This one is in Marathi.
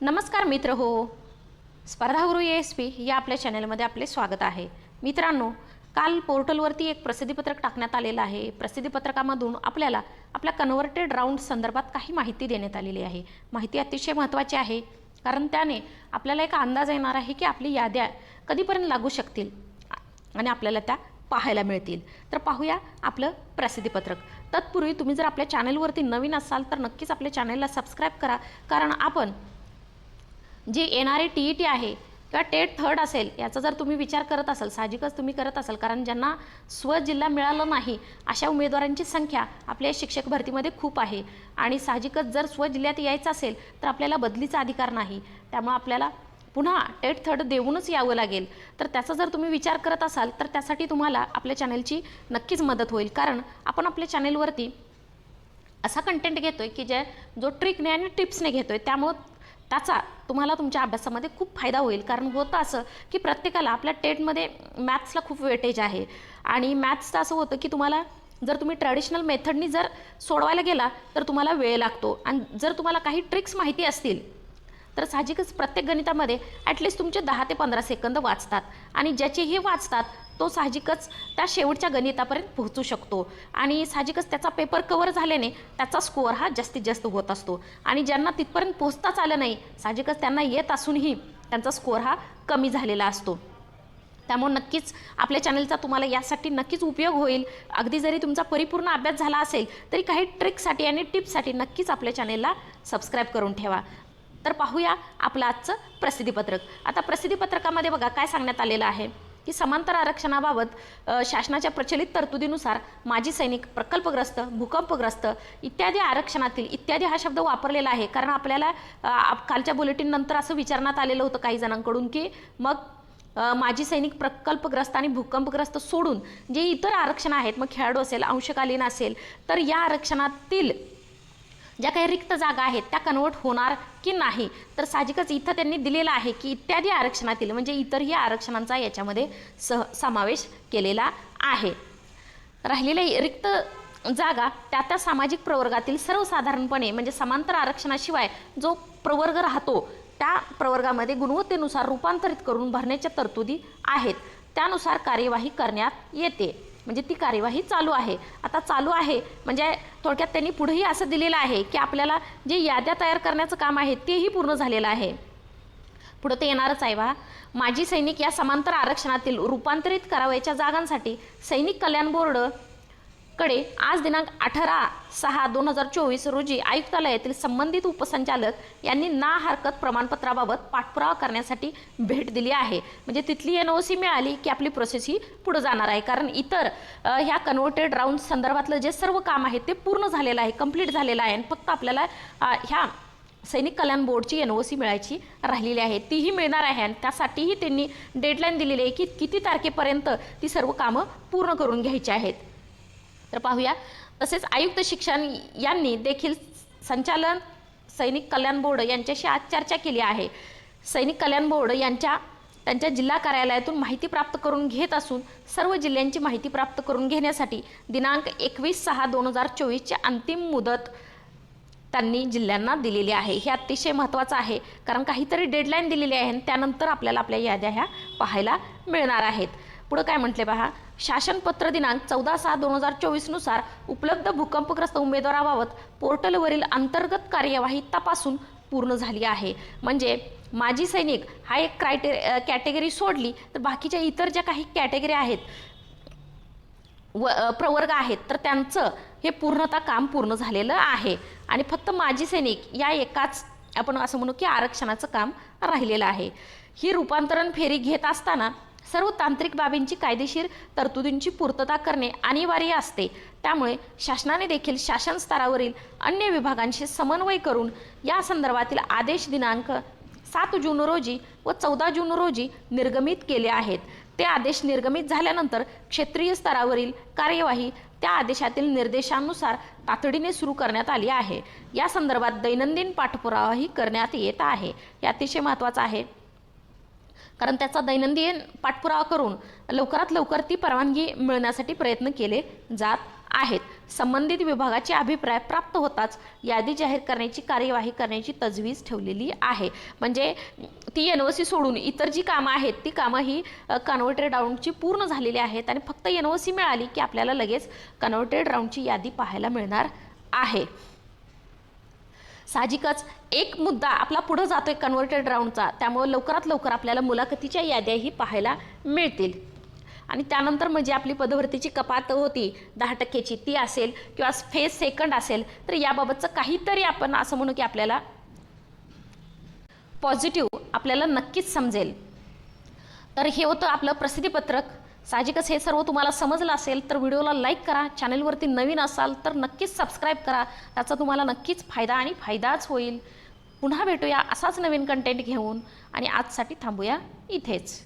नमस्कार मित्र हो, स्पर्धागुरू ASP या आपल्या चॅनलमध्ये आपले स्वागत आहे. मित्रांनो, काल पोर्टलवरती एक प्रसिद्धीपत्रक टाकण्यात आलेलं आहे. प्रसिद्धीपत्रकामधून आपल्याला आपल्या कन्व्हर्टेड राऊंड संदर्भात काही माहिती देण्यात आलेली आहे. माहिती अतिशय महत्त्वाची आहे, कारण त्याने आपल्याला एक अंदाज येणार आहे की आपली याद्या कधीपर्यंत लागू शकतील आणि आपल्याला त्या पाहायला मिळतील. तर पाहूया आपलं प्रसिद्धीपत्रक. तत्पूर्वी तुम्ही जर आपल्या चॅनलवरती नवीन असाल तर नक्कीच आपल्या चॅनलला सबस्क्राईब करा, कारण आपण जी येणारे TET आहे किंवा टेट थर्ड असेल याचा जर तुम्ही विचार करत असाल, साहजिकच तुम्ही करत असाल, कारण ज्यांना स्वजिल्हा मिळालं नाही अशा उमेदवारांची संख्या आपल्या शिक्षक भरतीमध्ये खूप आहे आणि साहजिकच जर स्वजिल्ह्यात यायचं असेल तर आपल्याला बदलीचा अधिकार नाही. त्यामुळे आपल्याला पुन्हा टेट थर्ड देऊनच यावं लागेल. तर त्याचा जर तुम्ही विचार करत असाल तर त्यासाठी तुम्हाला आपल्या चॅनलची नक्कीच मदत होईल, कारण आपण आपल्या चॅनलवरती असा कंटेंट घेतोय की जो ट्रिकने आणि टिप्सने घेतोय, त्यामुळे त्याचा तुम्हाला तुमच्या अभ्यासामध्ये खूप फायदा होईल. कारण होतं असं की प्रत्येकाला आपल्या टेटमध्ये मॅथ्सला खूप वेटेज आहे आणि मॅथ्सचं असं होतं की तुम्हाला जर तुम्ही ट्रॅडिशनल मेथडनी जर सोडवायला गेला तर तुम्हाला वेळ लागतो, आणि जर तुम्हाला काही ट्रिक्स माहिती असतील तर साहजिकच प्रत्येक गणितामध्ये ॲटलिस्ट तुमचे 10 ते 15 सेकंद वाचतात, आणि ज्याचे हे वाचतात तो साहजिकच त्या शेवटच्या गणितापर्यंत पोहोचू शकतो, आणि साहजिकच त्याचा पेपर कवर झाल्याने त्याचा स्कोअर हा जास्तीत जास्त होत असतो. आणि ज्यांना तिथपर्यंत पोहोचताच आलं नाही, साहजिकच त्यांना येत असूनही त्यांचा स्कोअर हा कमी झालेला असतो. त्यामुळे नक्कीच आपल्या चॅनलचा तुम्हाला यासाठी नक्कीच उपयोग होईल. अगदी जरी तुमचा परिपूर्ण अभ्यास झाला असेल तरी काही ट्रिकसाठी आणि टिप्ससाठी नक्कीच आपल्या चॅनलला सबस्क्राईब करून ठेवा. तर पाहूया आपलं आजचं प्रसिद्धीपत्रक. आता प्रसिद्धीपत्रकामध्ये बघा काय सांगण्यात आलेलं आहे की समांतर आरक्षणाबाबत शासनाच्या प्रचलित तरतुदीनुसार माजी सैनिक, प्रकल्पग्रस्त, भूकंपग्रस्त इत्यादी आरक्षणातील इत्यादी हा शब्द वापरलेला आहे, कारण आपल्याला कालच्या बुलेटिन नंतर असं विचारण्यात आलेलं होतं काही जणांकडून की मग माजी सैनिक, प्रकल्पग्रस्त आणि भूकंपग्रस्त सोडून जे इतर आरक्षण आहेत, मग खेळाडू असेल, अंशकालीन असेल, तर या आरक्षणातील ज्या काही रिक्त जागा आहेत त्या कन्वर्ट होणार की नाही. तर साहजिकच इथं त्यांनी दिलेलं आहे की इत्यादी आरक्षणातील, म्हणजे इतरही आरक्षणांचा याच्यामध्ये समावेश केलेला आहे. राहिलेल्या रिक्त जागा त्या सामाजिक प्रवर्गातील सर्वसाधारणपणे, म्हणजे समांतर आरक्षणाशिवाय जो प्रवर्ग राहतो त्या प्रवर्गामध्ये गुणवत्तेनुसार रूपांतरित करून भरण्याच्या तरतुदी आहेत, त्यानुसार कार्यवाही करण्यात येते. म्हणजे ती कार्यवाही चालू आहे. आता चालू आहे म्हणजे थोडक्यात त्यांनी पुढेही असं दिलेलं आहे की आपल्याला जे याद्या तयार करण्याचं काम आहे तेही पूर्ण झालेलं आहे. पुढं ते येणारच आहे. बा, माजी सैनिक या समांतर आरक्षणातील रूपांतरित करावयाच्या जागांसाठी सैनिक कल्याण बोर्ड कडे आज दिनांक 18/6/2024 रोजी आयुक्तालयातील संबंधित उपसंचालक यांनी ना हरकत प्रमाणपत्राबाबत पाठपुरावा करण्यासाठी भेट दिली आहे. म्हणजे तिथली NOC मिळाली की आपली प्रोसेस ही पुढे जाणार आहे, कारण इतर ह्या कन्व्हर्टेड राऊंड संदर्भातलं जे सर्व काम आहे ते पूर्ण झालेलं आहे, कंप्लीट झालेलं आहे, आणि फक्त आपल्याला ह्या सैनिक कल्याण बोर्डची NOC मिळायची राहिलेली आहे, तीही मिळणार आहे, आणि त्यासाठीही त्यांनी डेडलाईन दिलेली आहे की किती तारखेपर्यंत ती सर्व कामं पूर्ण करून घ्यायची आहेत. तर पाहूया. तसेच आयुक्त शिक्षण यांनी देखील संचालन सैनिक कल्याण बोर्ड यांच्याशी आज चर्चा केली आहे. सैनिक कल्याण बोर्ड त्यांच्या जिल्हा कार्यालयातून माहिती प्राप्त करून घेत असून सर्व जिल्ह्यांची माहिती प्राप्त करून घेण्यासाठी दिनांक 21/6/2024 अंतिम मुदत त्यांनी जिल्ह्यांना दिलेली आहे. हे अतिशय महत्त्वाचं आहे, कारण काहीतरी डेडलाईन दिलेली आहे आणि त्यानंतर आपल्याला आपल्या याद्या ह्या पाहायला मिळणार आहेत. पुढं काय म्हटले पहा. शासनपत्र दिनांक 14/6/2024 नुसार उपलब्ध भूकंपग्रस्त उमेदवाराबाबत पोर्टलवरील अंतर्गत कार्यवाही तपासून पूर्ण झाली आहे. म्हणजे माजी सैनिक हा एक कॅटेगरी सोडली तर बाकीच्या इतर ज्या काही कॅटेगरी आहेत, प्रवर्ग आहेत, तर त्यांचं हे पूर्णतः काम पूर्ण झालेलं आहे, आणि फक्त माजी सैनिक या एकाच आपण असं म्हणू की आरक्षणाचं काम राहिलेलं आहे. ही रूपांतरण फेरी घेत असताना सर्व तांत्रिक बाबींची कायदेशीर तरतुदींची पूर्तता करणे अनिवार्य असते. त्यामुळे शासनाने देखील शासन स्तरावरील अन्य विभागांशी समन्वय करून या संदर्भातील आदेश दिनांक 7 जून रोजी व 14 जून रोजी निर्गमित केले आहेत. ते आदेश निर्गमित झाल्यानंतर क्षेत्रीय स्तरावरील कार्यवाही त्या आदेशातील निर्देशांनुसार तातडीने सुरू करण्यात आली आहे. या संदर्भात दैनंदिन पाठपुरावाही करण्यात येत आहे. हे अतिशय महत्त्वाचं आहे, कारण त्याचा दैनंदिन पाठपुरावा करून लवकरात लवकर ती परवानगी मिळण्यासाठी प्रयत्न केले जात आहेत. संबंधित विभागाचे अभिप्राय प्राप्त होताच यादी जाहीर करण्याची कार्यवाही करण्याची तजवीज ठेवलेली आहे. म्हणजे ती NOC सोडून इतर जी कामं आहेत ती कामं ही कन्व्हर्टेड राऊंडची पूर्ण झालेली आहेत आणि फक्त NOC मिळाली की आपल्याला लगेच कन्व्हर्टेड राऊंडची यादी पाहायला मिळणार आहे. साहजिकच एक मुद्दा आपला पुढे जातोय कन्व्हर्टेड राऊंडचा, त्यामुळे लवकरात लवकर आपल्याला मुलाखतीच्या याद्याही पाहायला मिळतील. आणि त्यानंतर म्हणजे आपली पदभरतीची कपात होती 10%ची, ती असेल किंवा फेज सेकंड असेल, तर याबाबतचं काहीतरी आपण असं म्हणू की आपल्याला पॉझिटिव्ह आपल्याला नक्कीच समजेल. तर हे होतं आपलं प्रसिद्धीपत्रक. साहजिकच हे सर्व तुम्हाला समजलं असेल तर व्हिडिओला लाईक करा. चॅनलवरती नवीन असाल तर नक्कीच सबस्क्राईब करा. त्याचा तुम्हाला नक्कीच फायदा आणि फायदाच होईल. पुन्हा भेटूया असाच नवीन कंटेंट घेऊन आणि आजसाठी थांबूया इथेच.